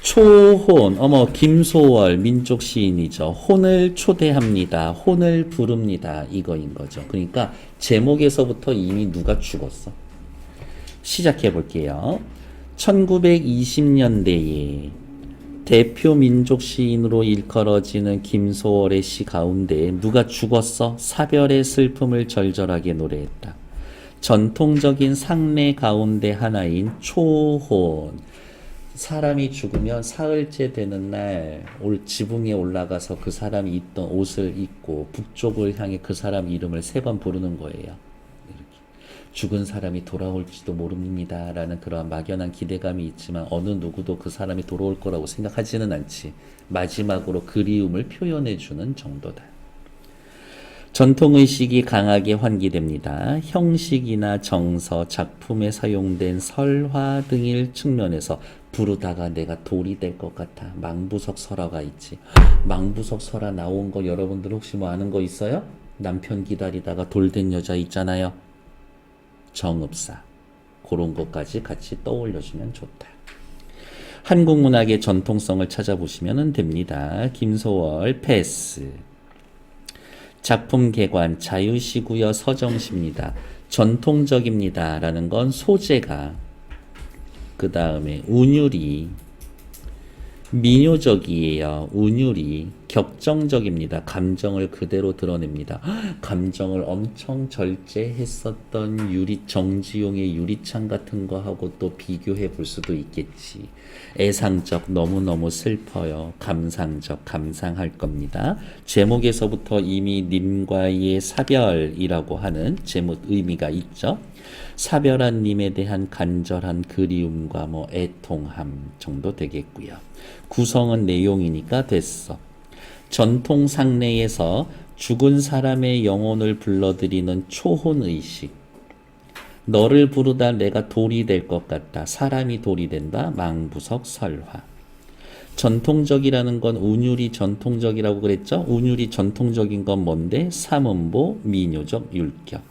초혼, 김소월 민족 시인이죠. 혼을 초대합니다. 혼을 부릅니다. 이거인 거죠. 그러니까 제목에서부터 이미 누가 죽었어. 시작해 볼게요. 1920년대에 대표 민족 시인으로 일컬어지는 김소월의 시 가운데 누가 죽었어? 사별의 슬픔을 절절하게 노래했다. 전통적인 상례 가운데 하나인 초혼. 사람이 죽으면 사흘째 되는 날 지붕에 올라가서 그 사람이 입던 옷을 입고 북쪽을 향해 그 사람 이름을 3번 부르는 거예요. 이렇게. 죽은 사람이 돌아올지도 모릅니다 라는 그런 막연한 기대감이 있지만 어느 누구도 그 사람이 돌아올 거라고 생각하지는 않지. 마지막으로 그리움을 표현해주는 정도다. 전통의식이 강하게 환기됩니다. 형식이나 정서, 작품에 사용된 설화 등일 측면에서 부르다가 내가 돌이 될 것 같아. 망부석 설화가 있지. 망부석 설화 나온 거 여러분들 혹시 뭐 아는 거 있어요? 남편 기다리다가 돌 된 여자 있잖아요. 정읍사. 그런 것까지 같이 떠올려주면 좋다. 한국 문학의 전통성을 찾아보시면 됩니다. 김소월 패스. 작품 개관 자유시구여 서정시입니다. 전통적입니다 라는 건 소재가, 그 다음에 운율이 민요적이에요. 운율이 격정적입니다. 감정을 그대로 드러냅니다. 감정을 엄청 절제했었던 정지용의 유리창 같은 거하고 또 비교해 볼 수도 있겠지. 애상적, 너무너무 슬퍼요. 감상적, 감상할 겁니다. 제목에서부터 이미 님과의 사별이라고 하는 제목 의미가 있죠. 사별한 님에 대한 간절한 그리움과 애통함 정도 되겠고요. 구성은 내용이니까 됐어. 전통 상례에서 죽은 사람의 영혼을 불러들이는 초혼의식. 너를 부르다 내가 돌이 될 것 같다. 사람이 돌이 된다. 망부석 설화. 전통적이라는 건 운율이 전통적이라고 그랬죠? 운율이 전통적인 건 뭔데? 삼음보, 민요적, 율격.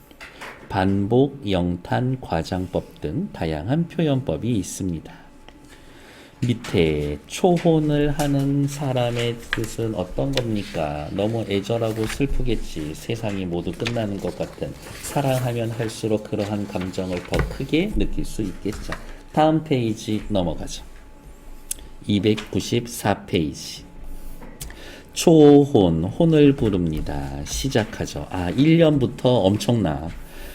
반복, 영탄, 과장법 등 다양한 표현법이 있습니다. 밑에 초혼을 하는 사람의 뜻은 어떤 겁니까? 너무 애절하고 슬프겠지. 세상이 모두 끝나는 것 같은. 사랑하면 할수록 그러한 감정을 더 크게 느낄 수 있겠죠. 다음 페이지 넘어가죠. 294페이지. 초혼, 혼을 부릅니다. 시작하죠. 1년부터 엄청나.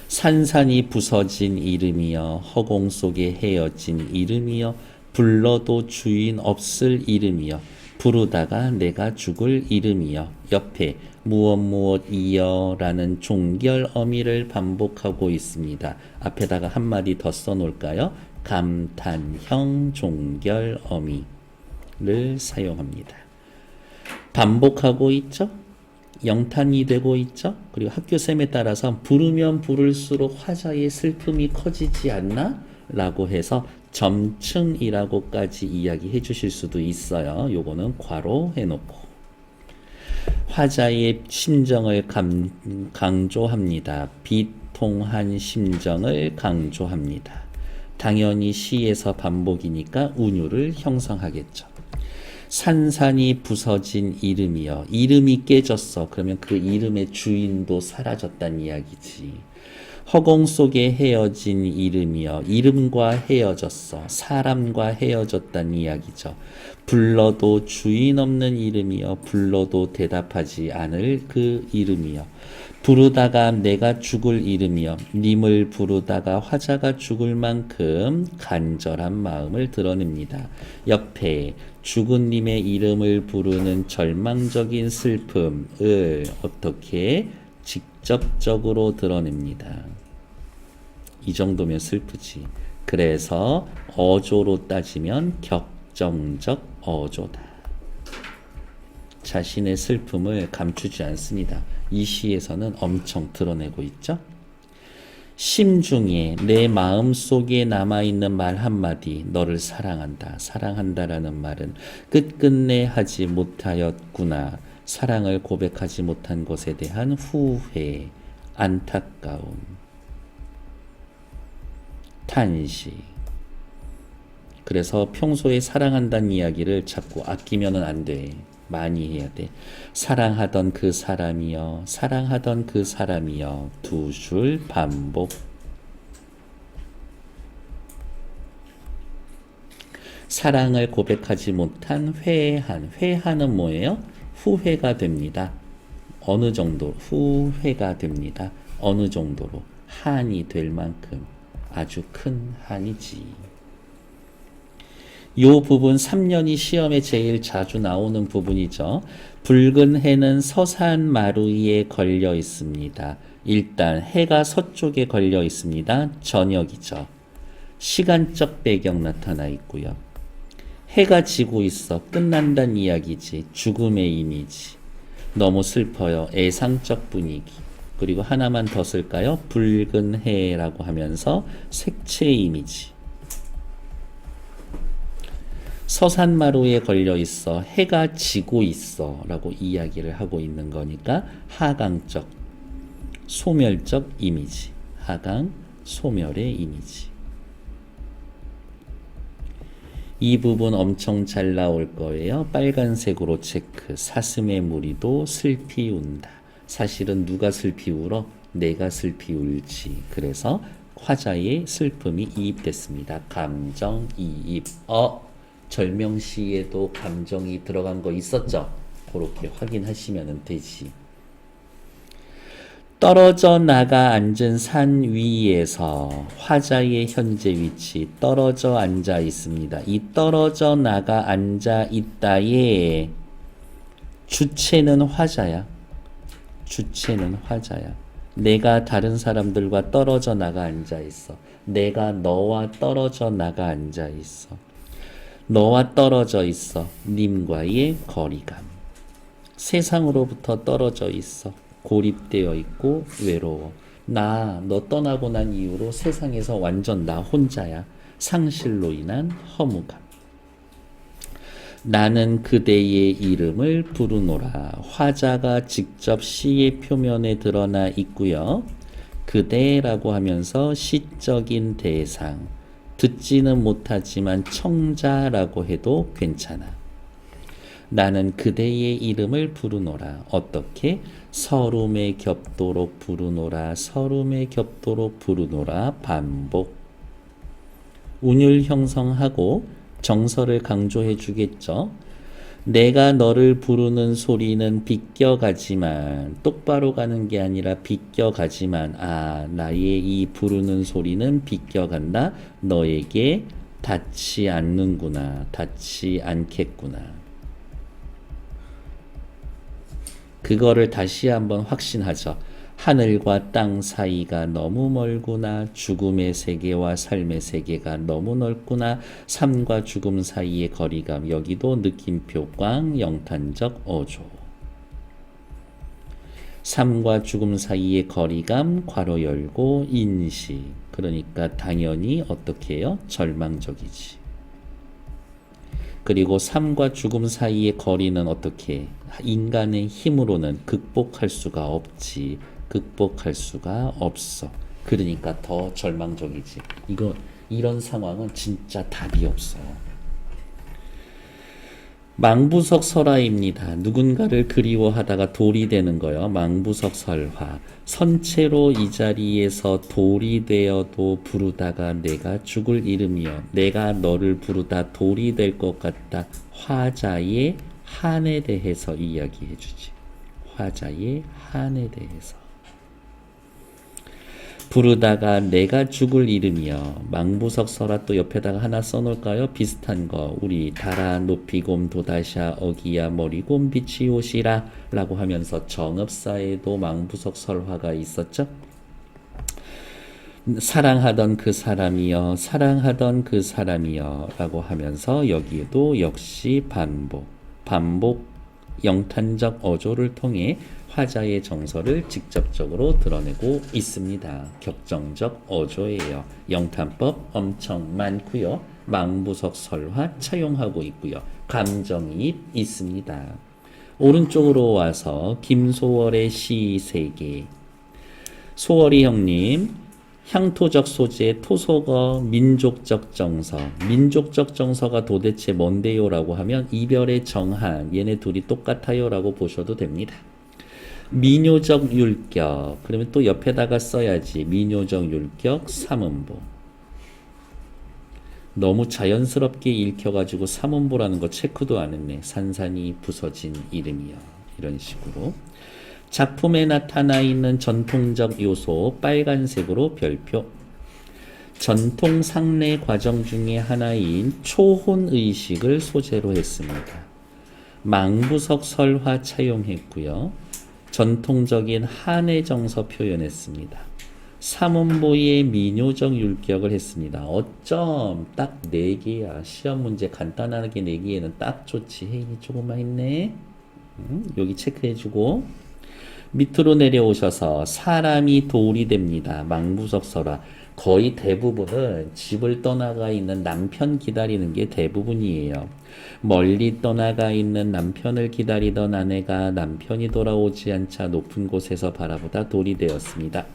산산이 부서진 이름이여, 허공 속에 헤어진 이름이여, 불러도 주인 없을 이름이여, 부르다가 내가 죽을 이름이여. 옆에 무엇이여 라는 종결 어미를 반복하고 있습니다. 앞에다가 한마디 더 써놓을까요? 감탄형 종결 어미를 사용합니다. 반복하고 있죠? 영탄이 되고 있죠? 그리고 학교쌤에 따라서 부르면 부를수록 화자의 슬픔이 커지지 않나? 라고 해서 점층이라고까지 이야기해 주실 수도 있어요. 요거는 괄호 해놓고. 화자의 심정을 강조합니다. 비통한 심정을 강조합니다. 당연히 시에서 반복이니까 운율을 형성하겠죠. 산산이 부서진 이름이여. 이름이 깨졌어. 그러면 그 이름의 주인도 사라졌단 이야기지. 허공 속에 헤어진 이름이여. 이름과 헤어졌어. 사람과 헤어졌단 이야기죠. 불러도 주인 없는 이름이여. 불러도 대답하지 않을 그 이름이여. 부르다가 내가 죽을 이름이여. 님을 부르다가 화자가 죽을 만큼 간절한 마음을 드러냅니다. 옆에 죽은 님의 이름을 부르는 절망적인 슬픔을 어떻게 직접적으로 드러냅니다. 이 정도면 슬프지. 그래서 어조로 따지면 격정적 어조다. 자신의 슬픔을 감추지 않습니다. 이 시에서는 엄청 드러내고 있죠. 심중에 내 마음속에 남아있는 말 한마디, 너를 사랑한다. 사랑한다라는 말은 끝끝내 하지 못하였구나. 사랑을 고백하지 못한 것에 대한 후회, 안타까움, 탄식. 그래서 평소에 사랑한다는 이야기를 자꾸 아끼면은 안 돼. 많이 해야 돼. 사랑하던 그 사람이여, 사랑하던 그 사람이여. 두 줄 반복. 사랑을 고백하지 못한 회한. 회한은 뭐예요? 후회가 됩니다. 어느 정도 후회가 됩니다. 어느 정도로 한이 될 만큼 아주 큰 한이지. 요 부분 3년이 시험에 제일 자주 나오는 부분이죠. 붉은 해는 서산 마루위에 걸려 있습니다. 일단 해가 서쪽에 걸려 있습니다. 저녁이죠. 시간적 배경 나타나 있고요. 해가 지고 있어. 끝난다는 이야기지. 죽음의 이미지. 너무 슬퍼요. 애상적 분위기. 그리고 하나만 더 쓸까요? 붉은 해라고 하면서 색채 이미지. 서산마루에 걸려 있어. 해가 지고 있어. 라고 이야기를 하고 있는 거니까 하강적, 소멸적 이미지. 하강, 소멸의 이미지. 이 부분 엄청 잘 나올 거예요. 빨간색으로 체크. 사슴의 무리도 슬피 운다. 사실은 누가 슬피 울어? 내가 슬피 울지. 그래서 화자의 슬픔이 이입됐습니다. 감정 이입. 절명시에도 감정이 들어간 거 있었죠? 그렇게 확인하시면 되지. 떨어져 나가 앉은 산 위에서 화자의 현재 위치 떨어져 앉아 있습니다. 이 떨어져 나가 앉아 있다의 주체는 화자야. 주체는 화자야. 내가 다른 사람들과 떨어져 나가 앉아 있어. 내가 너와 떨어져 나가 앉아 있어. 너와 떨어져 있어. 님과의 거리감. 세상으로부터 떨어져 있어. 고립되어 있고 외로워. 너 떠나고 난 이후로 세상에서 완전 나 혼자야. 상실로 인한 허무감. 나는 그대의 이름을 부르노라. 화자가 직접 시의 표면에 드러나 있고요. 그대라고 하면서 시적인 대상. 듣지는 못하지만 청자라고 해도 괜찮아. 나는 그대의 이름을 부르노라. 어떻게? 서름에 겹도록 부르노라. 서름에 겹도록 부르노라. 반복. 운율 형성하고 정서를 강조해 주겠죠. 내가 너를 부르는 소리는 비껴가지만, 똑바로 가는 게 아니라 비껴가지만, 나의 이 부르는 소리는 비껴간다. 너에게 닿지 않는구나. 닿지 않겠구나. 그거를 다시 한번 확신하죠. 하늘과 땅 사이가 너무 멀구나. 죽음의 세계와 삶의 세계가 너무 넓구나. 삶과 죽음 사이의 거리감. 여기도 느낌표 꽝, 영탄적 어조. 삶과 죽음 사이의 거리감, 괄호 열고 인식. 그러니까 당연히 어떻게 해요? 절망적이지. 그리고 삶과 죽음 사이의 거리는 어떻게 해? 인간의 힘으로는 극복할 수가 없지. 극복할 수가 없어. 그러니까 더 절망적이지. 이런 상황은 진짜 답이 없어. 망부석 설화입니다. 누군가를 그리워하다가 돌이 되는 거예요. 망부석 설화. 선체로 이 자리에서 돌이 되어도 부르다가 내가 죽을 이름이여. 내가 너를 부르다 돌이 될 것 같다. 화자의 한에 대해서 이야기해 주지. 화자의 한에 대해서. 부르다가 내가 죽을 이름이여. 망부석 설화 또 옆에다가 하나 써놓을까요? 비슷한 거. 우리 달아 높이곰 도다샤 어기야 머리곰 빛이 오시라 라고 하면서 정읍사에도 망부석 설화가 있었죠. 사랑하던 그 사람이여, 사랑하던 그 사람이여 라고 하면서 여기에도 역시 반복 영탄적 어조를 통해 화자의 정서를 직접적으로 드러내고 있습니다. 격정적 어조예요. 영탄법 엄청 많고요. 망부석 설화 차용하고 있고요. 감정이입 있습니다. 오른쪽으로 와서 김소월의 시 세계. 소월이 형님, 향토적 소재, 토속어, 민족적 정서. 민족적 정서가 도대체 뭔데요라고 하면 이별의 정한, 얘네 둘이 똑같아요라고 보셔도 됩니다. 민요적 율격, 그러면 또 옆에다가 써야지. 민요적 율격, 삼음보. 너무 자연스럽게 읽혀가지고 삼음보라는 거 체크도 안 했네. 산산이 부서진 이름이요. 이런 식으로. 작품에 나타나 있는 전통적 요소 빨간색으로 별표. 전통 상례 과정 중에 하나인 초혼의식을 소재로 했습니다. 망부석 설화 차용했고요. 전통적인 한의 정서 표현했습니다. 삼음보의 민요적 율격을 했습니다. 어쩜 딱 4개야. 시험 문제 간단하게 내기에는 딱 좋지. 혜인이 조금만 했네. 여기 체크해주고 밑으로 내려오셔서 사람이 돌이 됩니다. 망부석 설화. 거의 대부분은 집을 떠나가 있는 남편 기다리는 게 대부분이에요. 멀리 떠나가 있는 남편을 기다리던 아내가 남편이 돌아오지 않자 높은 곳에서 바라보다 돌이 되었습니다.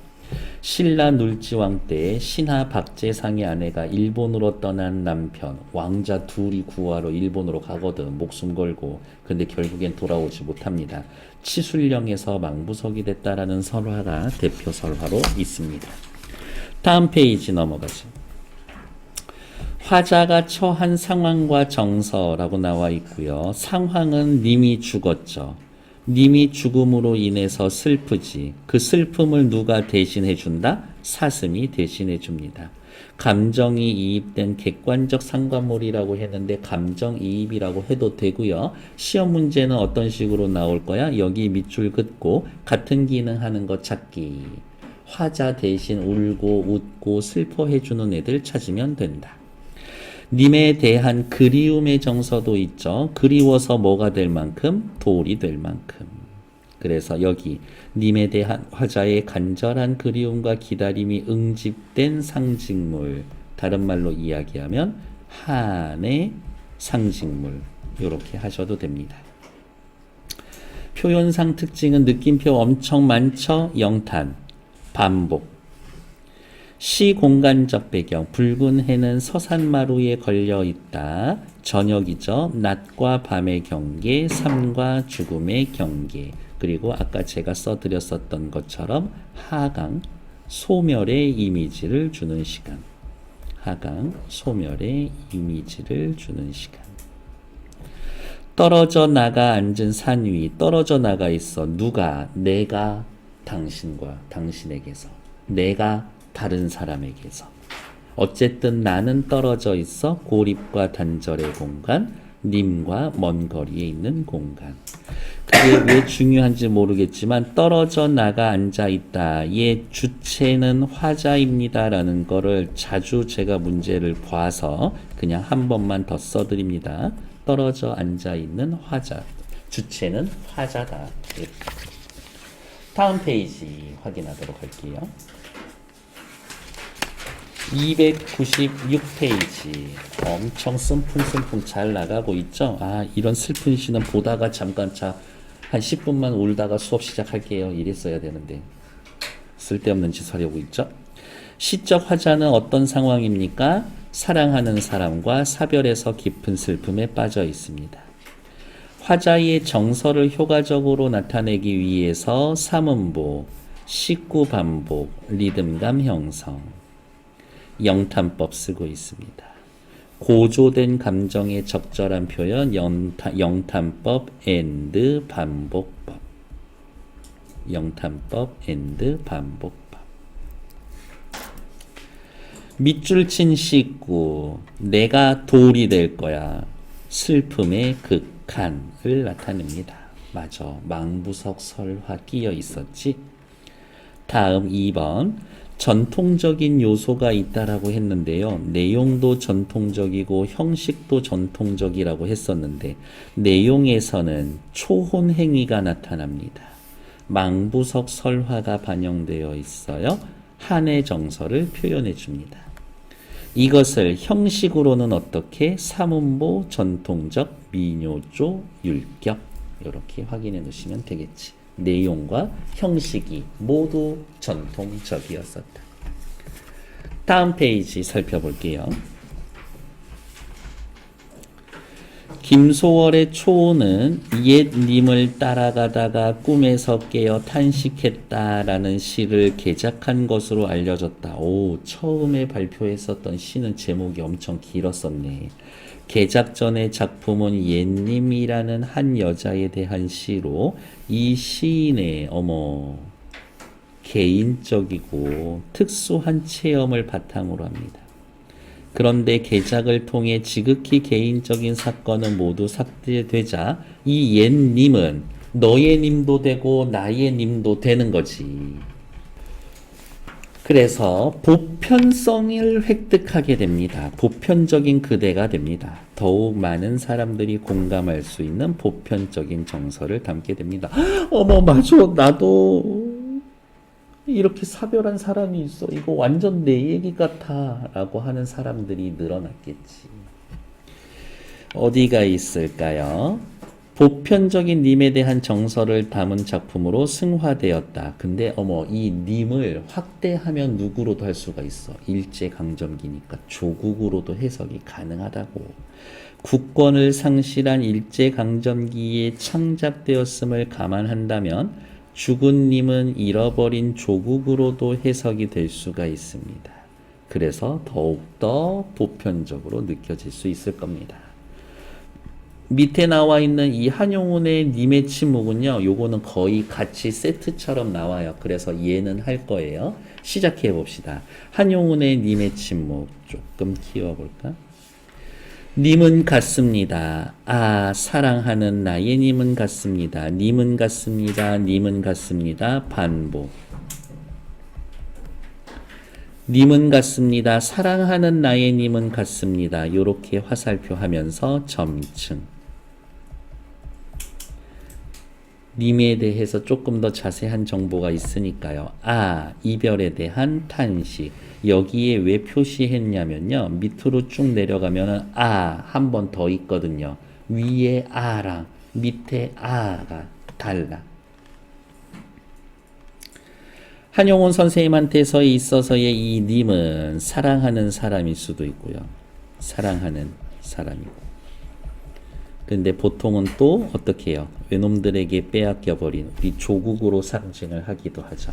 신라 눌지왕 때 신하 박재상의 아내가 일본으로 떠난 남편, 왕자 둘이 구하러 일본으로 가거든, 목숨 걸고. 근데 결국엔 돌아오지 못합니다. 치술령에서 망부석이 됐다라는 설화가 대표 설화로 있습니다. 다음 페이지 넘어가죠. 화자가 처한 상황과 정서라고 나와 있고요. 상황은 님이 죽었죠. 님이 죽음으로 인해서 슬프지. 그 슬픔을 누가 대신해 준다? 사슴이 대신해 줍니다. 감정이 이입된 객관적 상관물이라고 했는데 감정이입이라고 해도 되고요. 시험 문제는 어떤 식으로 나올 거야? 여기 밑줄 긋고 같은 기능 하는 거 찾기. 화자 대신 울고 웃고 슬퍼해 주는 애들 찾으면 된다. 님에 대한 그리움의 정서도 있죠. 그리워서 뭐가 될 만큼? 돌이 될 만큼. 그래서 여기 님에 대한 화자의 간절한 그리움과 기다림이 응집된 상징물. 다른 말로 이야기하면 한의 상징물. 이렇게 하셔도 됩니다. 표현상 특징은 느낌표 엄청 많죠? 영탄, 반복. 시 공간적 배경. 붉은 해는 서산마루에 걸려 있다. 저녁이죠. 낮과 밤의 경계, 삶과 죽음의 경계. 그리고 아까 제가 써드렸었던 것처럼 하강, 소멸의 이미지를 주는 시간. 하강, 소멸의 이미지를 주는 시간. 떨어져 나가 앉은 산 위. 떨어져 나가 있어. 누가? 내가 당신과 당신에게서. 내가 다른 사람에게서. 어쨌든 나는 떨어져 있어. 고립과 단절의 공간, 님과 먼 거리에 있는 공간. 그게 왜 중요한지 모르겠지만 떨어져 나가 앉아 있다. 얘 주체는 화자입니다라는 거를 자주 제가 문제를 봐서 그냥 한 번만 더 써드립니다. 떨어져 앉아 있는 화자. 주체는 화자다. 다음 페이지 확인하도록 할게요. 296페이지. 엄청 쓴풍쓴풍 잘 나가고 있죠? 아, 이런 슬픈 시는 보다가 잠깐 한 10분만 울다가 수업 시작할게요. 이랬어야 되는데. 쓸데없는 짓 하려고 있죠? 시적 화자는 어떤 상황입니까? 사랑하는 사람과 사별해서 깊은 슬픔에 빠져 있습니다. 화자의 정서를 효과적으로 나타내기 위해서 삼음보, 식구 반복, 리듬감 형성, 영탄법 쓰고 있습니다. 고조된 감정의 적절한 표현, 영탄법 앤드 반복법. 영탄법 앤드 반복법. 밑줄 친 식구, 내가 돌이 될 거야. 슬픔의 극한을 나타냅니다. 맞아. 망부석 설화 끼어 있었지. 다음 2번. 전통적인 요소가 있다라고 했는데요. 내용도 전통적이고 형식도 전통적이라고 했었는데 내용에서는 초혼 행위가 나타납니다. 망부석 설화가 반영되어 있어요. 한의 정서를 표현해 줍니다. 이것을 형식으로는 어떻게? 삼음보, 전통적, 민요조, 율격 이렇게 확인해 놓으시면 되겠지. 내용과 형식이 모두 전통적이었었다. 다음 페이지 살펴볼게요. 김소월의 초호는 옛님을 따라가다가 꿈에서 깨어 탄식했다라는 시를 개작한 것으로 알려졌다. 오, 처음에 발표했었던 시는 제목이 엄청 길었었네. 개작 전의 작품은 옛님이라는 한 여자에 대한 시로 이 시인의 개인적이고 특수한 체험을 바탕으로 합니다. 그런데 개작을 통해 지극히 개인적인 사건은 모두 삭제되자 이 옛님은 너의 님도 되고 나의 님도 되는 거지. 그래서 보편성을 획득하게 됩니다. 보편적인 그대가 됩니다. 더욱 많은 사람들이 공감할 수 있는 보편적인 정서를 담게 됩니다. 어머, 맞아. 나도 이렇게 사별한 사람이 있어. 이거 완전 내 얘기 같아. 라고 하는 사람들이 늘어났겠지. 어디가 있을까요? 보편적인 님에 대한 정서를 담은 작품으로 승화되었다. 근데 이 님을 확대하면 누구로도 할 수가 있어. 일제강점기니까 조국으로도 해석이 가능하다고. 국권을 상실한 일제강점기에 창작되었음을 감안한다면 죽은 님은 잃어버린 조국으로도 해석이 될 수가 있습니다. 그래서 더욱더 보편적으로 느껴질 수 있을 겁니다. 밑에 나와 있는 이 한용운의 님의 침묵은요, 요거는 거의 같이 세트처럼 나와요. 그래서 얘는 할 거예요. 시작해 봅시다. 한용운의 님의 침묵 조금 키워볼까? 님은 같습니다. 아, 사랑하는 나의 님은 같습니다. 님은 같습니다. 님은 같습니다. 반복. 님은 같습니다. 사랑하는 나의 님은 같습니다. 요렇게 화살표 하면서 점층. 님에 대해서 조금 더 자세한 정보가 있으니까요. 아, 이별에 대한 탄식. 여기에 왜 표시했냐면요. 밑으로 쭉 내려가면 한 번 더 있거든요. 위에 아랑 밑에 아가 달라. 한용운 선생님한테서 있어서의 이 님은 사랑하는 사람일 수도 있고요. 사랑하는 사람이고. 근데 보통은 또 어떻게 해요? 외놈들에게 빼앗겨버린 우리 조국으로 상징을 하기도 하죠.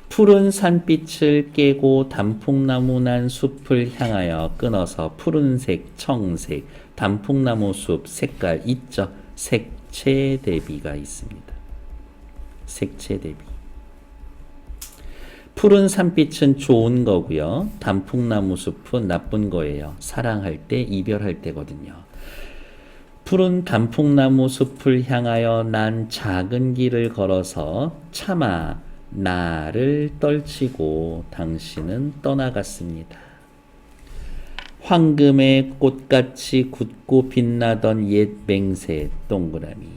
푸른 산빛을 깨고 단풍나무 난 숲을 향하여 끊어서 푸른색, 청색, 단풍나무 숲 색깔 있죠? 색채 대비가 있습니다. 색채 대비. 푸른 산빛은 좋은 거고요. 단풍나무 숲은 나쁜 거예요. 사랑할 때, 이별할 때거든요. 푸른 단풍나무 숲을 향하여 난 작은 길을 걸어서 차마 나를 떨치고 당신은 떠나갔습니다. 황금의 꽃같이 굳고 빛나던 옛 맹세 동그라미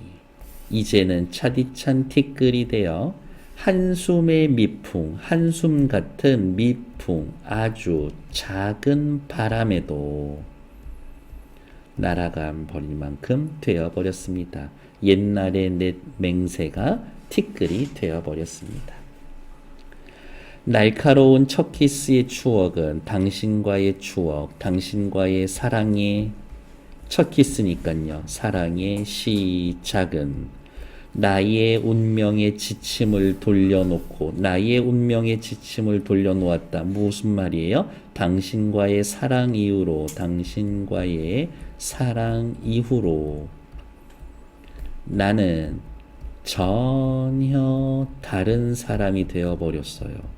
이제는 차디찬 티끌이 되어 한숨의 미풍, 한숨 같은 미풍, 아주 작은 바람에도 날아가 버릴 만큼 되어버렸습니다. 옛날의 내 맹세가 티끌이 되어버렸습니다. 날카로운 첫 키스의 추억은 당신과의 추억, 당신과의 사랑의 첫 키스니까요. 사랑의 시작은 나의 운명의 지침을 돌려놓고 나의 운명의 지침을 돌려놓았다. 무슨 말이에요? 당신과의 사랑 이후로 당신과의 사랑 이후로 나는 전혀 다른 사람이 되어버렸어요.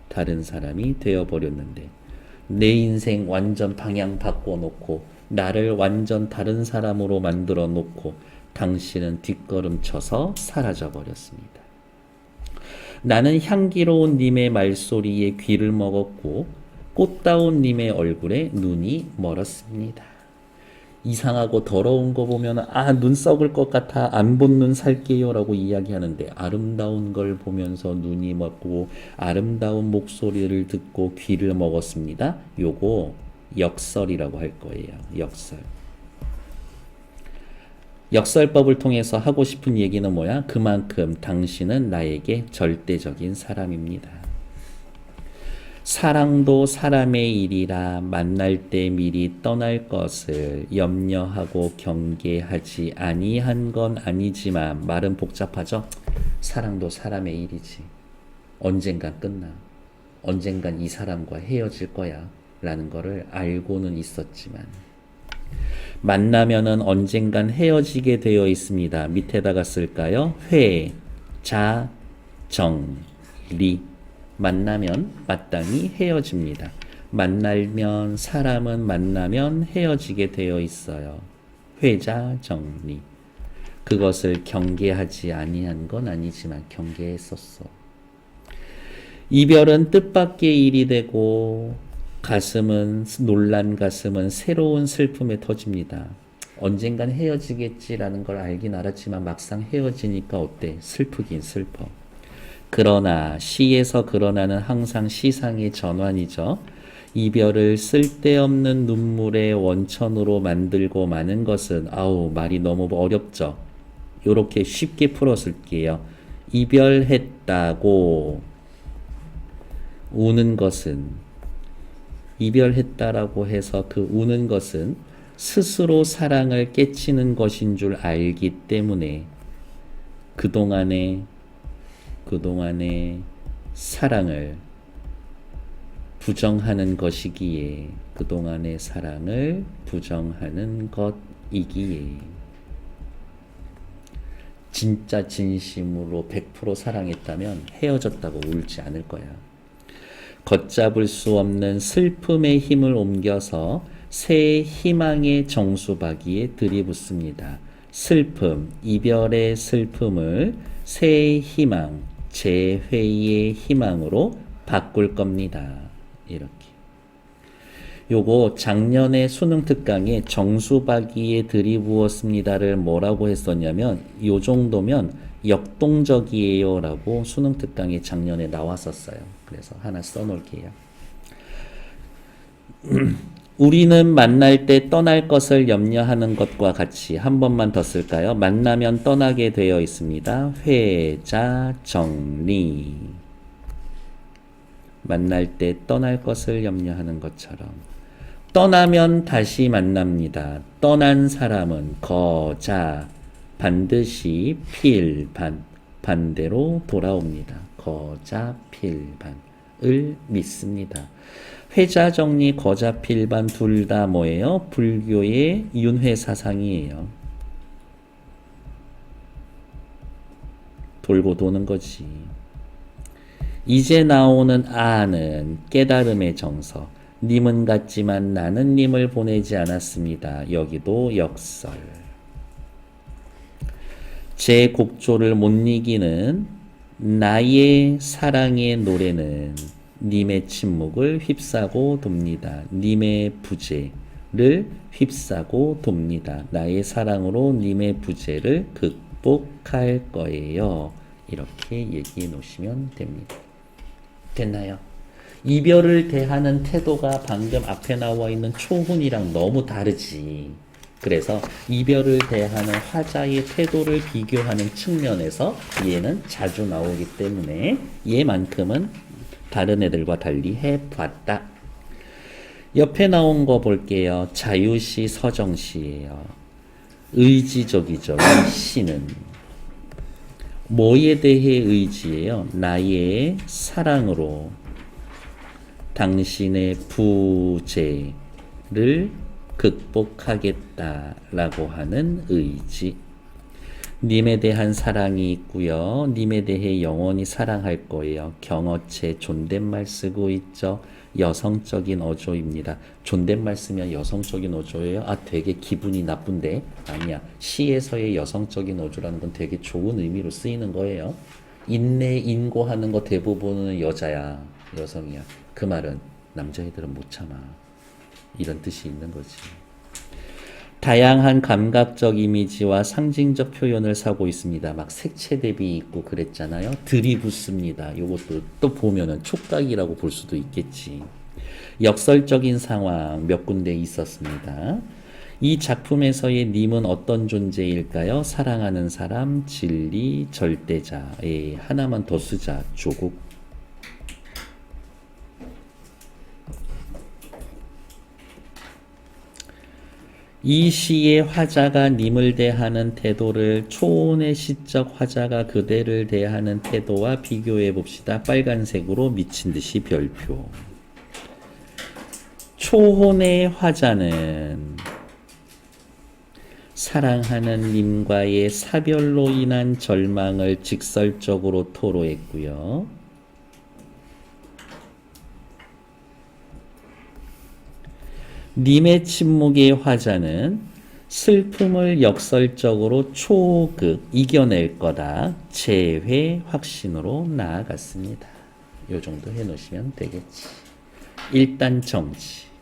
다른 사람이 되어버렸는데 내 인생 완전 방향 바꿔놓고 나를 완전 다른 사람으로 만들어 놓고 당신은 뒷걸음쳐서 사라져버렸습니다. 나는 향기로운 님의 말소리에 귀를 먹었고 꽃다운 님의 얼굴에 눈이 멀었습니다. 이상하고 더러운 거 보면 눈 썩을 것 같아 안 본 눈 살게요 라고 이야기하는데 아름다운 걸 보면서 눈이 먹고 아름다운 목소리를 듣고 귀를 먹었습니다. 요거 역설이라고 할 거예요. 역설. 역설법을 통해서 하고 싶은 얘기는 뭐야? 그만큼 당신은 나에게 절대적인 사람입니다. 사랑도 사람의 일이라 만날 때 미리 떠날 것을 염려하고 경계하지 아니한 건 아니지만 말은 복잡하죠. 사랑도 사람의 일이지. 언젠간 끝나. 언젠간 이 사람과 헤어질 거야. 라는 거를 알고는 있었지만 만나면은 언젠간 헤어지게 되어 있습니다. 밑에다가 쓸까요? 회, 자, 정, 리. 만나면 마땅히 헤어집니다. 만나면 사람은 만나면 헤어지게 되어 있어요. 회자, 정리. 그것을 경계하지 아니한 건 아니지만 경계했었어. 이별은 뜻밖의 일이 되고 가슴은 놀란 가슴은 새로운 슬픔에 터집니다. 언젠간 헤어지겠지라는 걸 알긴 알았지만 막상 헤어지니까 어때? 슬프긴 슬퍼. 그러나 시에서 그러나는 항상 시상의 전환이죠. 이별을 쓸데없는 눈물의 원천으로 만들고 마는 것은 아우 말이 너무 어렵죠. 요렇게 쉽게 풀어줄게요. 이별했다고 우는 것은 이별했다라고 해서 그 우는 것은 스스로 사랑을 깨치는 것인 줄 알기 때문에 그동안의 사랑을 부정하는 것이기에 그동안의 사랑을 부정하는 것이기에 진짜 진심으로 100% 사랑했다면 헤어졌다고 울지 않을 거야. 걷잡을 수 없는 슬픔의 힘을 옮겨서 새 희망의 정수박이에 들이붓습니다. 슬픔, 이별의 슬픔을 새 희망, 재회의 희망으로 바꿀 겁니다. 이렇게. 요거 작년에 수능 특강에 정수박이에 들이부었습니다를 뭐라고 했었냐면 요 정도면 역동적이에요 라고 수능 특강에 작년에 나왔었어요. 그래서 하나 써놓을게요. 우리는 만날 때 떠날 것을 염려하는 것과 같이 한 번만 더 쓸까요? 만나면 떠나게 되어 있습니다. 회자 정리. 만날 때 떠날 것을 염려하는 것처럼 떠나면 다시 만납니다. 떠난 사람은 거자 반드시 필반 반대로 돌아옵니다. 거자 필반을 믿습니다. 회자 정리 거자 필반 둘 다 뭐예요? 불교의 윤회 사상이에요. 돌고 도는 거지. 이제 나오는 아는 깨달음의 정서. 님은 같지만 나는 님을 보내지 않았습니다. 여기도 역설. 제 곡조를 못 이기는 나의 사랑의 노래는 님의 침묵을 휩싸고 돕니다. 님의 부재를 휩싸고 돕니다. 나의 사랑으로 님의 부재를 극복할 거예요. 이렇게 얘기해 놓으시면 됩니다. 됐나요? 이별을 대하는 태도가 방금 앞에 나와 있는 초훈이랑 너무 다르지. 그래서 이별을 대하는 화자의 태도를 비교하는 측면에서 얘는 자주 나오기 때문에 얘만큼은 다른 애들과 달리 해봤다. 옆에 나온 거 볼게요. 자유시, 서정시예요. 의지적이죠. 이 시는 뭐에 대해 의지해요? 나의 사랑으로 당신의 부재를 극복하겠다라고 하는 의지. 님에 대한 사랑이 있고요. 님에 대해 영원히 사랑할 거예요. 경어체 존댓말 쓰고 있죠. 여성적인 어조입니다. 존댓말 쓰면 여성적인 어조예요? 아, 되게 기분이 나쁜데? 아니야. 시에서의 여성적인 어조라는 건 되게 좋은 의미로 쓰이는 거예요. 인내, 인고하는 거 대부분은 여자야. 여성이야. 그 말은 남자애들은 못 참아. 이런 뜻이 있는 거지. 다양한 감각적 이미지와 상징적 표현을 사고 있습니다. 막 색채 대비 있고 그랬잖아요. 들이붓습니다. 요것도 또 보면은 촉각이라고 볼 수도 있겠지. 역설적인 상황 몇 군데 있었습니다. 이 작품에서의 님은 어떤 존재일까요? 사랑하는 사람, 진리, 절대자. 하나만 더 쓰자. 조국. 이 시의 화자가 님을 대하는 태도를 초혼의 시적 화자가 그대를 대하는 태도와 비교해 봅시다. 빨간색으로 미친 듯이 별표. 초혼의 화자는 사랑하는 님과의 사별로 인한 절망을 직설적으로 토로했고요. 님의 침묵의 화자는 슬픔을 역설적으로 이겨낼 거다. 재회 확신으로 나아갔습니다. 요 정도 해놓으시면 되겠지. 일단 정지.